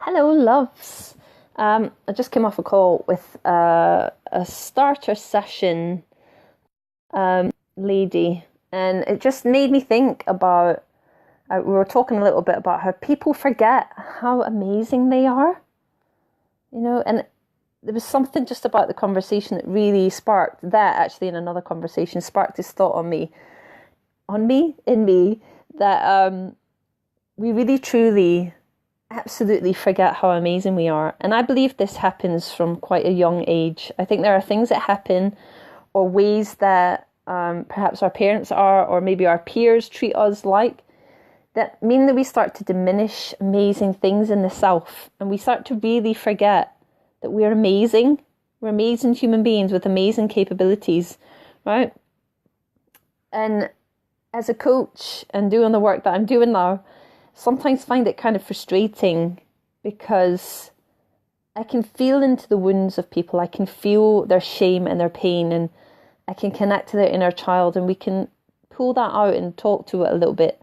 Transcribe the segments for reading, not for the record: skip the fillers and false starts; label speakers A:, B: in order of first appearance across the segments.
A: Hello, loves. I just came off a call with a starter session lady, and it just made me think about. We were talking a little bit about how people forget how amazing they are, and there was something just about the conversation that really sparked that. Actually, in another conversation, sparked this thought in me, that we really truly absolutely forget how amazing we are. And I believe this happens from quite a young age. I think there are things that happen, or ways that perhaps our parents are, or maybe our peers treat us like, that mean that we start to diminish amazing things in the self, and we start to really forget that we're amazing. We're amazing human beings with amazing capabilities, right? And as a coach and doing the work that I'm doing now, sometimes find it kind of frustrating, because I can feel into the wounds of people. I can feel their shame and their pain, and I can connect to their inner child, and we can pull that out and talk to it a little bit.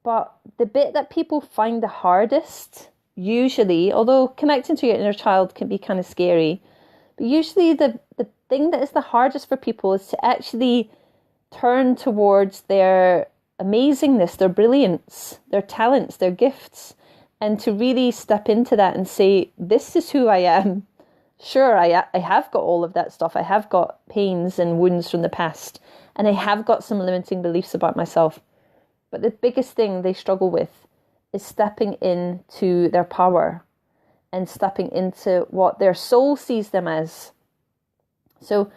A: But the bit that people find the hardest, usually, although connecting to your inner child can be kind of scary, but usually the thing that is the hardest for people is to actually turn towards their amazingness, their brilliance, their talents, their gifts, and to really step into that and say, this is who I am. Sure, I have got all of that stuff. I have got pains and wounds from the past, and I have got some limiting beliefs about myself. But the biggest thing they struggle with is stepping into their power and stepping into what their soul sees them as. So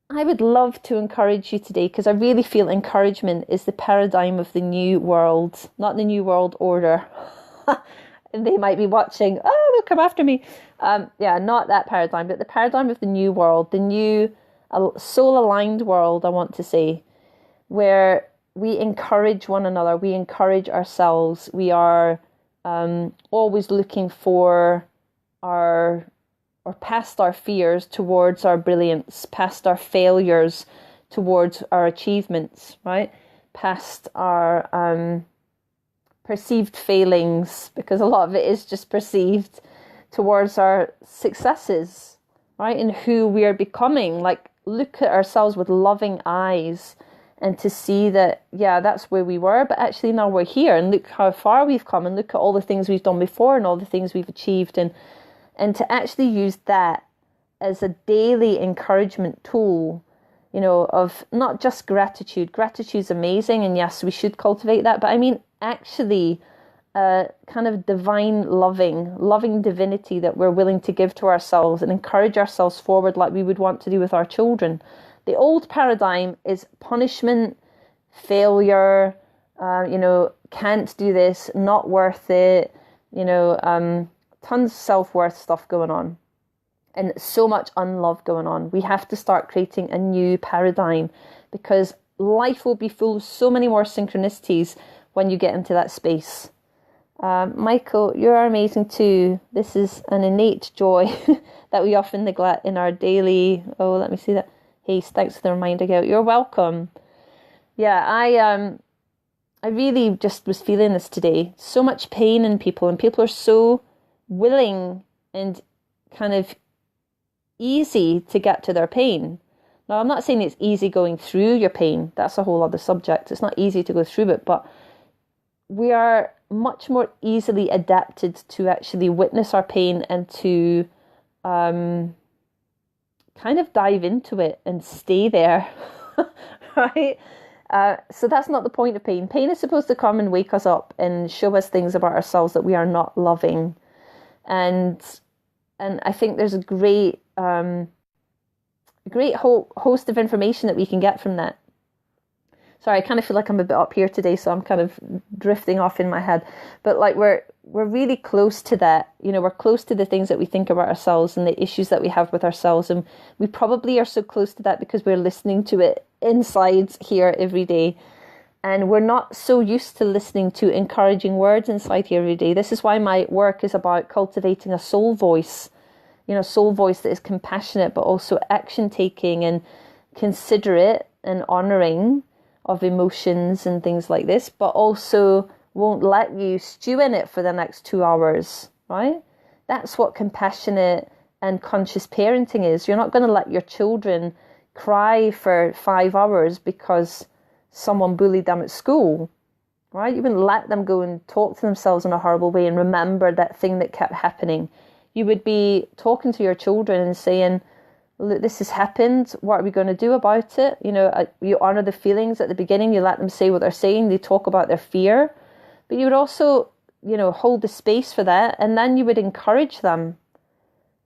A: I would love to encourage you today, because I really feel encouragement is the paradigm of the new world, not the new world order. And they might be watching, they'll come after me. Not that paradigm, but the paradigm of the new world, the new soul-aligned world, I want to say, where we encourage one another, we encourage ourselves, we are always looking for past our fears towards our brilliance, past our failures towards our achievements, right? Past our perceived failings, because a lot of it is just perceived, towards our successes, right? And who we are becoming. Like, look at ourselves with loving eyes, and to see that, that's where we were, but actually now we're here, and look how far we've come, and look at all the things we've done before and all the things we've achieved, and to actually use that as a daily encouragement tool, of not just gratitude. Gratitude's amazing, and yes, we should cultivate that, but I mean actually kind of divine loving divinity that we're willing to give to ourselves and encourage ourselves forward like we would want to do with our children. The old paradigm is punishment, failure, can't do this, not worth it, tons of self-worth stuff going on, and so much unlove going on. We have to start creating a new paradigm, because life will be full of so many more synchronicities when you get into that space. Michael, you're amazing too. This is an innate joy that we often neglect in our daily, let me see that. Hey, thanks for the reminder, Gail. You're welcome. Yeah, I really just was feeling this today. So much pain in people, and people are so willing and kind of easy to get to their pain. Now, I'm not saying it's easy going through your pain. That's a whole other subject. It's not easy to go through it, but we are much more easily adapted to actually witness our pain and to kind of dive into it and stay there, right? So that's not the point of pain. Pain is supposed to come and wake us up and show us things about ourselves that we are not loving. And I think there's a great whole host of information that we can get from that. Sorry, I kind of feel like I'm a bit up here today, so I'm kind of drifting off in my head. But like we're really close to that. We're close to the things that we think about ourselves and the issues that we have with ourselves. And we probably are so close to that because we're listening to it inside here every day. And we're not so used to listening to encouraging words inside here every day. This is why my work is about cultivating a soul voice, soul voice that is compassionate, but also action taking and considerate and honouring of emotions and things like this, but also won't let you stew in it for the next 2 hours, right? That's what compassionate and conscious parenting is. You're not going to let your children cry for 5 hours because someone bullied them at school, right? You wouldn't let them go and talk to themselves in a horrible way and remember that thing that kept happening. You would be talking to your children and saying, look, this has happened. What are we going to do about it? You know, you honor the feelings at the beginning. You let them say what they're saying. They talk about their fear. But you would also, you know, hold the space for that. And then you would encourage them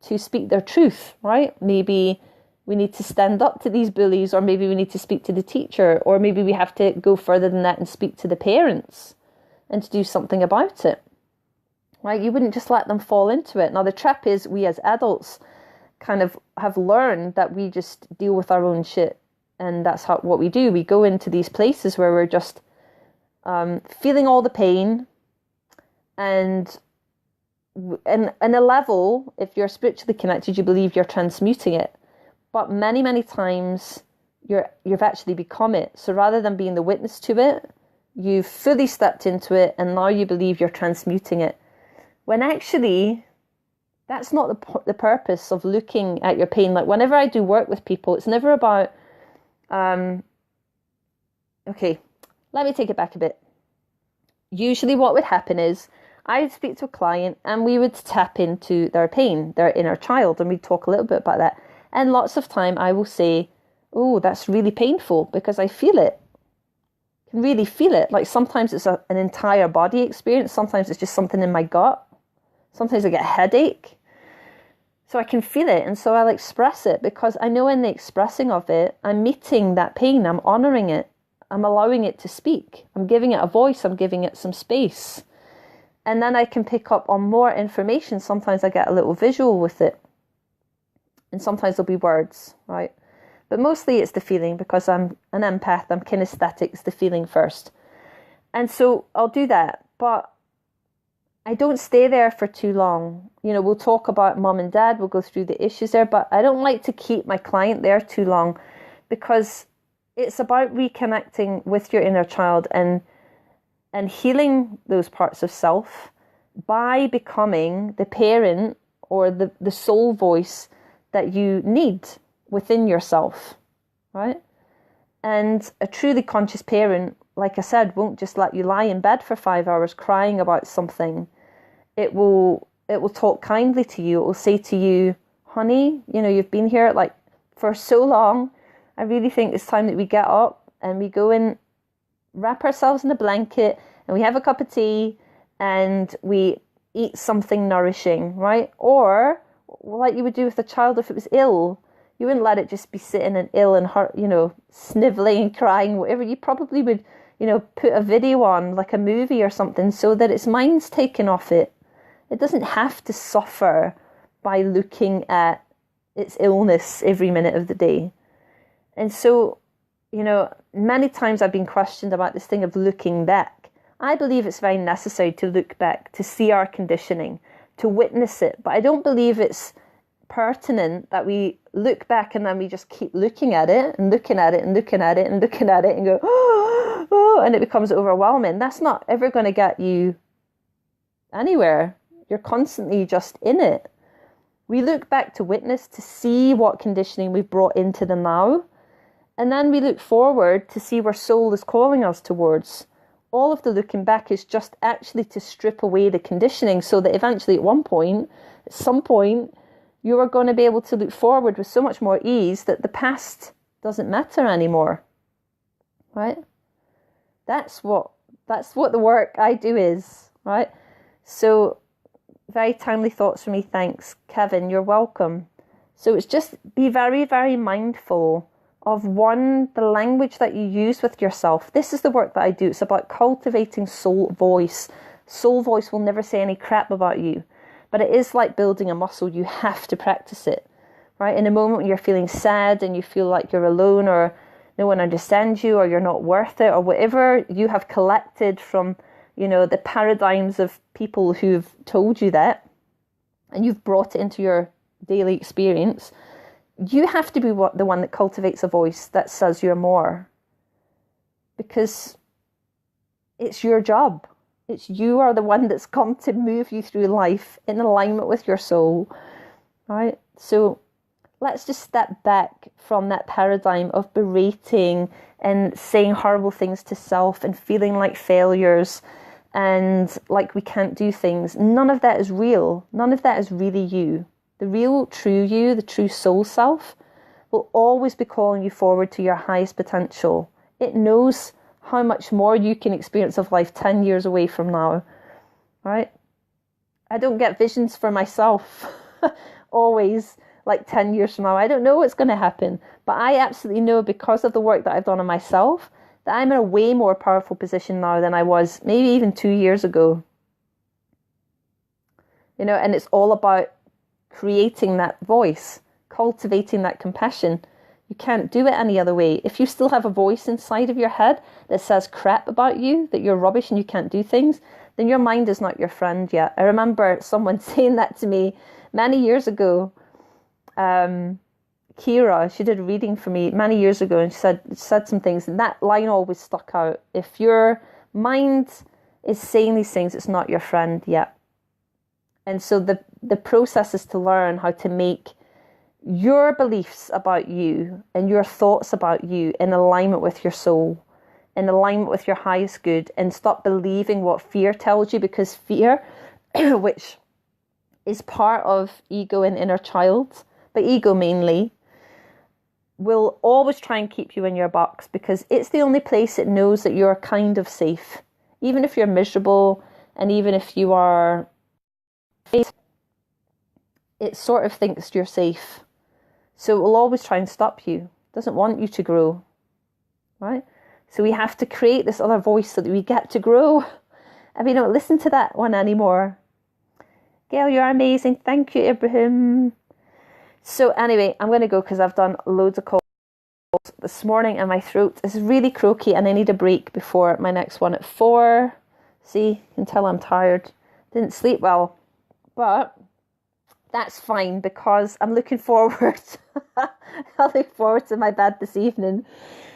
A: to speak their truth, right? Maybe we need to stand up to these bullies, or maybe we need to speak to the teacher, or maybe we have to go further than that and speak to the parents and to do something about it, right? You wouldn't just let them fall into it. Now, the trap is we as adults kind of have learned that we just deal with our own shit, and that's what we do. We go into these places where we're just feeling all the pain, and a level, if you're spiritually connected, you believe you're transmuting it. But many, many times you've actually become it. So rather than being the witness to it, you've fully stepped into it, and now you believe you're transmuting it. When actually, that's not the purpose of looking at your pain. Like whenever I do work with people, it's never about, okay, let me take it back a bit. Usually what would happen is I'd speak to a client and we would tap into their pain, their inner child, and we'd talk a little bit about that. And lots of time I will say, oh, that's really painful because I feel it. I can really feel it. Like sometimes it's an entire body experience. Sometimes it's just something in my gut. Sometimes I get a headache. So I can feel it. And so I'll express it because I know in the expressing of it, I'm meeting that pain. I'm honoring it. I'm allowing it to speak. I'm giving it a voice. I'm giving it some space. And then I can pick up on more information. Sometimes I get a little visual with it. And sometimes there'll be words, right? But mostly it's the feeling because I'm an empath. I'm kinesthetic. It's the feeling first. And so I'll do that. But I don't stay there for too long. You know, we'll talk about mom and dad. We'll go through the issues there. But I don't like to keep my client there too long because it's about reconnecting with your inner child and healing those parts of self by becoming the parent or the soul voice that you need within yourself, right? And a truly conscious parent, like I said, won't just let you lie in bed for 5 hours crying about something. It will talk kindly to you. It will say to you, honey, you know, you've been here like for so long. I really think it's time that we get up and we go and wrap ourselves in a blanket and we have a cup of tea and we eat something nourishing, right? Or like you would do with a child if it was ill. You wouldn't let it just be sitting and ill and hurt, you know, sniveling and crying, whatever. You probably would, you know, put a video on, like a movie or something, so that its mind's taken off it. It doesn't have to suffer by looking at its illness every minute of the day. And so, you know, many times I've been questioned about this thing of looking back. I believe it's very necessary to look back, to see our conditioning, to witness it. But I don't believe it's pertinent that we look back and then we just keep looking at it and looking at it and looking at it and looking at it and go, oh, and it becomes overwhelming. That's not ever going to get you anywhere. You're constantly just in it. We look back to witness, to see what conditioning we've brought into the now. And then we look forward to see where soul is calling us towards. All of the looking back is just actually to strip away the conditioning so that eventually at some point, you are going to be able to look forward with so much more ease that the past doesn't matter anymore, right? That's what the work I do is, right? So very timely thoughts for me. Thanks, Kevin. You're welcome. So it's just be very, very mindful of the language that you use with yourself. This is the work that I do. It's about cultivating soul voice. Soul voice will never say any crap about you. But it is like building a muscle. You have to practice it, right? In a moment when you're feeling sad and you feel like you're alone or no one understands you or you're not worth it or whatever you have collected from, you know, the paradigms of people who've told you that, and you've brought it into your daily experience, you have to be the one that cultivates a voice that says you're more. Because it's your job. It's you are the one that's come to move you through life in alignment with your soul, right? So let's just step back from that paradigm of berating and saying horrible things to self and feeling like failures and like we can't do things. None of that is real. None of that is really you. The real true you, the true soul self, will always be calling you forward to your highest potential. It knows how much more you can experience of life 10 years away from now, right? I don't get visions for myself always like 10 years from now. I don't know what's going to happen, but I absolutely know, because of the work that I've done on myself, that I'm in a way more powerful position now than I was maybe even 2 years ago. You know, and it's all about creating that voice, cultivating that compassion. You can't do it any other way. If you still have a voice inside of your head that says crap about you, that you're rubbish and you can't do things, then your mind is not your friend yet. I remember someone saying that to me many years ago. Kira, she did a reading for me many years ago, and she said some things, and that line always stuck out. If your mind is saying these things, it's not your friend yet. And so the process is to learn how to make your beliefs about you and your thoughts about you in alignment with your soul, in alignment with your highest good, and stop believing what fear tells you, because fear, which is part of ego and inner child, but ego mainly, will always try and keep you in your box, because it's the only place it knows that you're kind of safe. Even if you're miserable and even if you are, it sort of thinks you're safe. So it will always try and stop you. It doesn't want you to grow, right? So we have to create this other voice so that we get to grow. And we don't listen to that one anymore. Gail, you're amazing. Thank you, Ibrahim. So anyway, I'm going to go because I've done loads of calls this morning and my throat is really croaky and I need a break before my next one at 4. See, you can tell I'm tired. Didn't sleep well. But that's fine because I'm looking forward. I look forward to my bed this evening.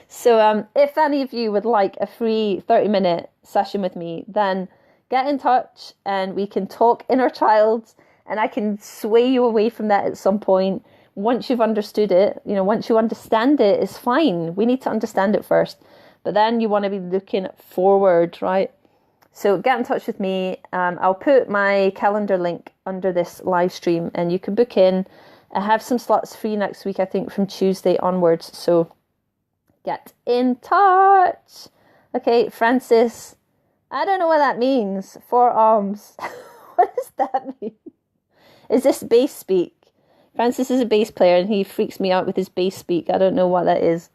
A: So if any of you would like a free 30-minute session with me, then get in touch and we can talk inner child, and I can sway you away from that at some point. Once you've understood it, you know, once you understand it, it's fine. We need to understand it first. But then you want to be looking forward, right? So get in touch with me. I'll put my calendar link under this live stream and you can book in. I have some slots free next week, I think from Tuesday onwards. So get in touch. Okay, Francis. I don't know what that means. 4 arms. What does that mean? Is this bass speak? Francis is a bass player and he freaks me out with his bass speak. I don't know what that is.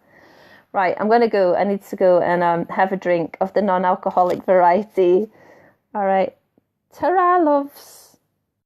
A: Right, I'm going to go. I need to go and have a drink of the non-alcoholic variety. All right. Ta-ra, loves.